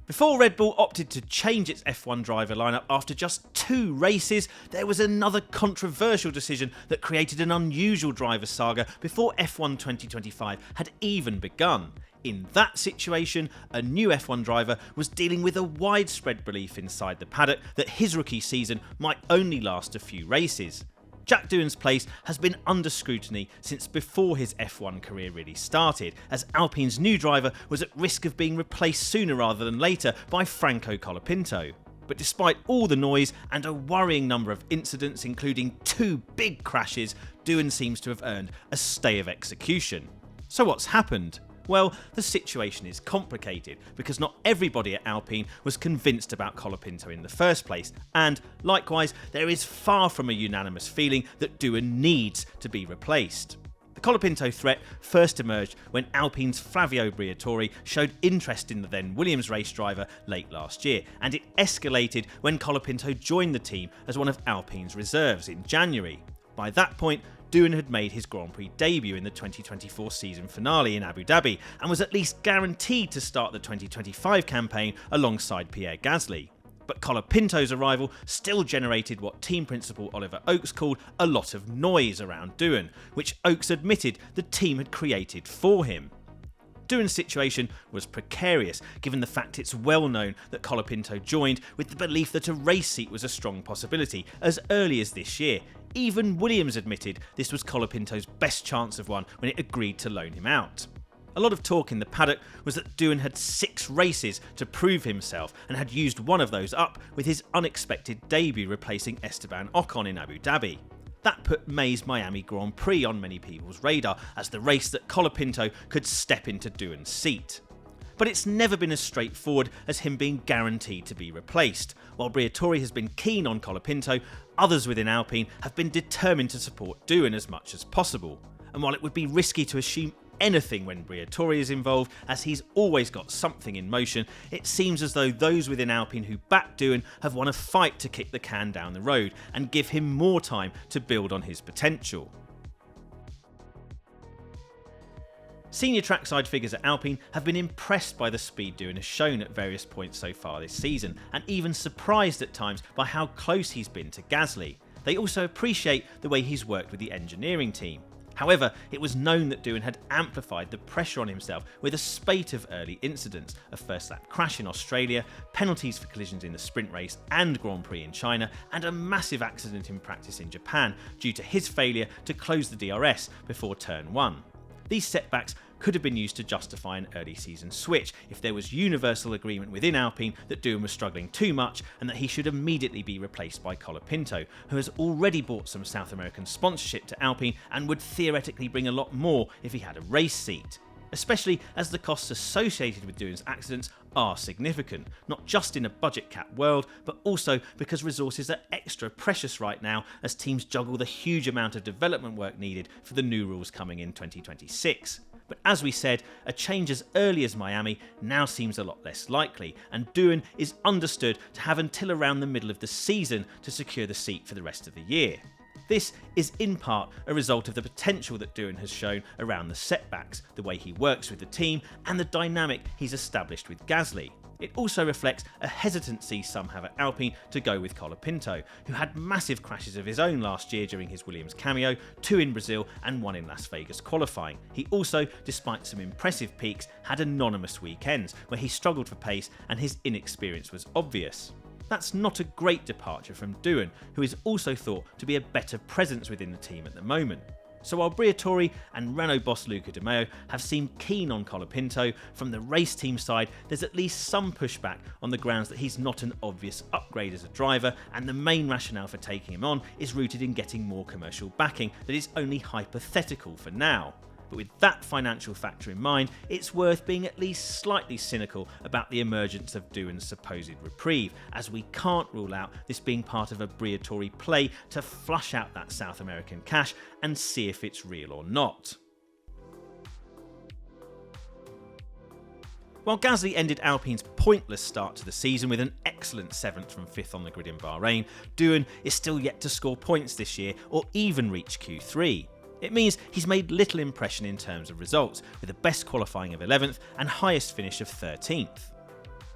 Before Red Bull opted to change its F1 driver lineup after just 2 races, there was another controversial decision that created an unusual driver saga before F1 2025 had even begun. In that situation, a new F1 driver was dealing with a widespread belief inside the paddock that his rookie season might only last a few races. Jack Doohan's place has been under scrutiny since before his F1 career really started, as Alpine's new driver was at risk of being replaced sooner rather than later by Franco Colapinto. But despite all the noise and a worrying number of incidents, including 2 big crashes, Doohan seems to have earned a stay of execution. So what's happened? Well, the situation is complicated because not everybody at Alpine was convinced about Colapinto in the first place, and likewise, there is far from a unanimous feeling that Doohan needs to be replaced. The Colapinto threat first emerged when Alpine's Flavio Briatore showed interest in the then Williams race driver late last year, and it escalated when Colapinto joined the team as one of Alpine's reserves in January. By that point, Doohan had made his Grand Prix debut in the 2024 season finale in Abu Dhabi and was at least guaranteed to start the 2025 campaign alongside Pierre Gasly. But Colapinto's arrival still generated what team principal Oliver Oakes called a lot of noise around Doohan, which Oakes admitted the team had created for him. Doohan's situation was precarious, given the fact it's well known that Colapinto joined with the belief that a race seat was a strong possibility as early as this year. Even Williams admitted this was Colapinto's best chance of one when it agreed to loan him out. A lot of talk in the paddock was that Doohan had 6 races to prove himself and had used one of those up with his unexpected debut replacing Esteban Ocon in Abu Dhabi. That put May's Miami Grand Prix on many people's radar as the race that Colapinto could step into Doohan's seat. But it's never been as straightforward as him being guaranteed to be replaced. While Briatore has been keen on Colapinto, others within Alpine have been determined to support Doohan as much as possible. And while it would be risky to assume anything when Briatore is involved, as he's always got something in motion, it seems as though those within Alpine who back Doohan have won a fight to kick the can down the road and give him more time to build on his potential. Senior trackside figures at Alpine have been impressed by the speed Doohan has shown at various points so far this season, and even surprised at times by how close he's been to Gasly. They also appreciate the way he's worked with the engineering team. However, it was known that Doohan had amplified the pressure on himself with a spate of early incidents: a first lap crash in Australia, penalties for collisions in the sprint race and Grand Prix in China, and a massive accident in practice in Japan due to his failure to close the DRS before turn 1. These setbacks could have been used to justify an early season switch if there was universal agreement within Alpine that Doohan was struggling too much and that he should immediately be replaced by Colapinto, who has already bought some South American sponsorship to Alpine and would theoretically bring a lot more if he had a race seat. Especially as the costs associated with Doohan's accidents are significant, not just in a budget cap world, but also because resources are extra precious right now as teams juggle the huge amount of development work needed for the new rules coming in 2026. But as we said, a change as early as Miami now seems a lot less likely, and Doohan is understood to have until around the middle of the season to secure the seat for the rest of the year. This is in part a result of the potential that Doohan has shown around the setbacks, the way he works with the team, and the dynamic he's established with Gasly. It also reflects a hesitancy some have at Alpine to go with Colapinto, who had massive crashes of his own last year during his Williams cameo, 2 in Brazil and 1 in Las Vegas qualifying. He also, despite some impressive peaks, had anonymous weekends where he struggled for pace and his inexperience was obvious. That's not a great departure from Doohan, who is also thought to be a better presence within the team at the moment. So while Briatore and Renault boss Luca De Meo have seemed keen on Colapinto, from the race team side there's at least some pushback on the grounds that he's not an obvious upgrade as a driver, and the main rationale for taking him on is rooted in getting more commercial backing that is only hypothetical for now. But with that financial factor in mind, it's worth being at least slightly cynical about the emergence of Doohan's supposed reprieve, as we can't rule out this being part of a Briatore play to flush out that South American cash and see if it's real or not. While Gasly ended Alpine's pointless start to the season with an excellent 7th from 5th on the grid in Bahrain, Doohan is still yet to score points this year or even reach Q3. It means he's made little impression in terms of results, with the best qualifying of 11th and highest finish of 13th.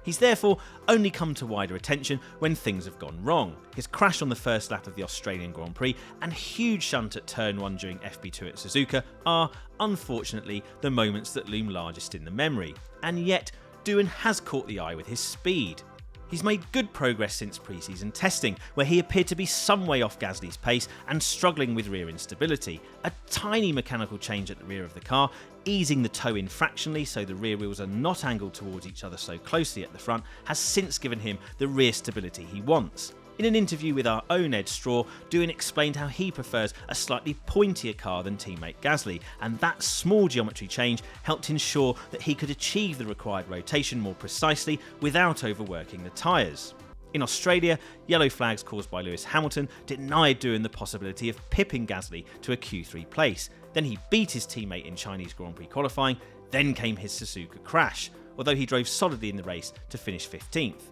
He's therefore only come to wider attention when things have gone wrong. His crash on the first lap of the Australian Grand Prix and huge shunt at turn 1 during FP2 at Suzuka are, unfortunately, the moments that loom largest in the memory. And yet, Doohan has caught the eye with his speed. He's made good progress since pre-season testing, where he appeared to be some way off Gasly's pace and struggling with rear instability. A tiny mechanical change at the rear of the car, easing the toe in fractionally so the rear wheels are not angled towards each other so closely at the front, has since given him the rear stability he wants. In an interview with our own Ed Straw, Doohan explained how he prefers a slightly pointier car than teammate Gasly, and that small geometry change helped ensure that he could achieve the required rotation more precisely without overworking the tyres. In Australia, yellow flags caused by Lewis Hamilton denied Doohan the possibility of pipping Gasly to a Q3 place. Then he beat his teammate in Chinese Grand Prix qualifying, then came his Suzuka crash, although he drove solidly in the race to finish 15th.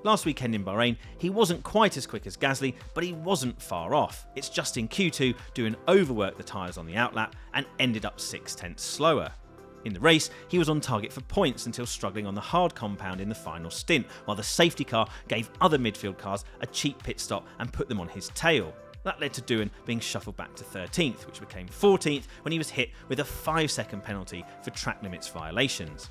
Last weekend in Bahrain, he wasn't quite as quick as Gasly, but he wasn't far off. It's just in Q2, Doohan overworked the tyres on the outlap and ended up 0.6 slower. In the race, he was on target for points until struggling on the hard compound in the final stint, while the safety car gave other midfield cars a cheap pit stop and put them on his tail. That led to Doohan being shuffled back to 13th, which became 14th when he was hit with a 5-second penalty for track limits violations.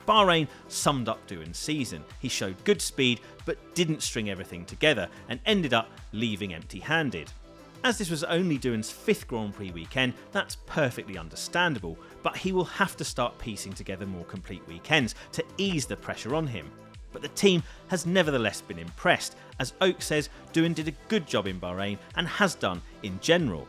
Bahrain summed up Doohan's season. He showed good speed but didn't string everything together and ended up leaving empty-handed. As this was only Doohan's 5th Grand Prix weekend, that's perfectly understandable, but he will have to start piecing together more complete weekends to ease the pressure on him. But the team has nevertheless been impressed, as Oak says Doohan did a good job in Bahrain and has done in general.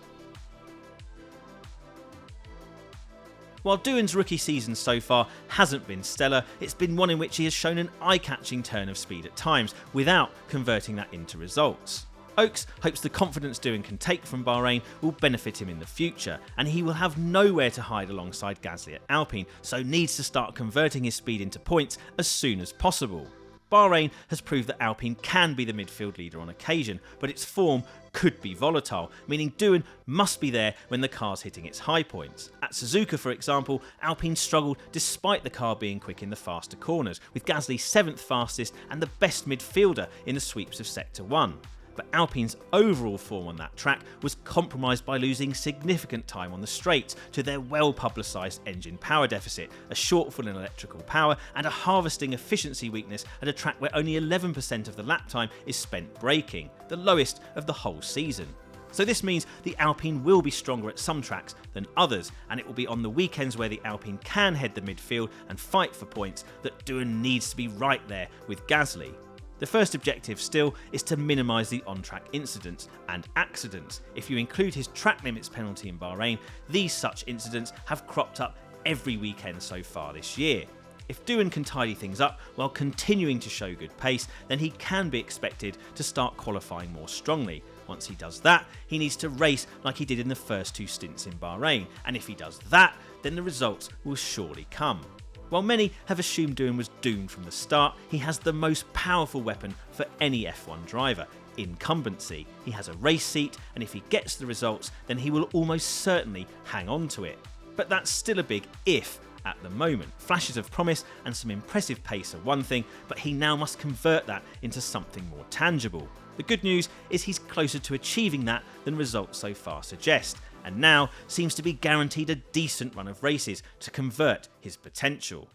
While Doohan's rookie season so far hasn't been stellar, it's been one in which he has shown an eye-catching turn of speed at times, without converting that into results. Oakes hopes the confidence Doohan can take from Bahrain will benefit him in the future, and he will have nowhere to hide alongside Gasly at Alpine, so needs to start converting his speed into points as soon as possible. Bahrain has proved that Alpine can be the midfield leader on occasion, but its form could be volatile, meaning Doohan must be there when the car's hitting its high points. At Suzuka, for example, Alpine struggled despite the car being quick in the faster corners, with Gasly 7th fastest and the best midfielder in the sweeps of Sector 1. But Alpine's overall form on that track was compromised by losing significant time on the straights to their well-publicised engine power deficit, a shortfall in electrical power and a harvesting efficiency weakness at a track where only 11% of the lap time is spent braking, the lowest of the whole season. So this means the Alpine will be stronger at some tracks than others, and it will be on the weekends where the Alpine can head the midfield and fight for points that Doohan needs to be right there with Gasly. The first objective still is to minimise the on-track incidents and accidents. If you include his track limits penalty in Bahrain, these such incidents have cropped up every weekend so far this year. If Doohan can tidy things up while continuing to show good pace, then he can be expected to start qualifying more strongly. Once he does that, he needs to race like he did in the first 2 stints in Bahrain, and if he does that, then the results will surely come. While many have assumed Doohan was doomed from the start, he has the most powerful weapon for any F1 driver: incumbency. He has a race seat, and if he gets the results, then he will almost certainly hang on to it. But that's still a big if at the moment. Flashes of promise and some impressive pace are one thing, but he now must convert that into something more tangible. The good news is he's closer to achieving that than results so far suggest, and now seems to be guaranteed a decent run of races to convert his potential.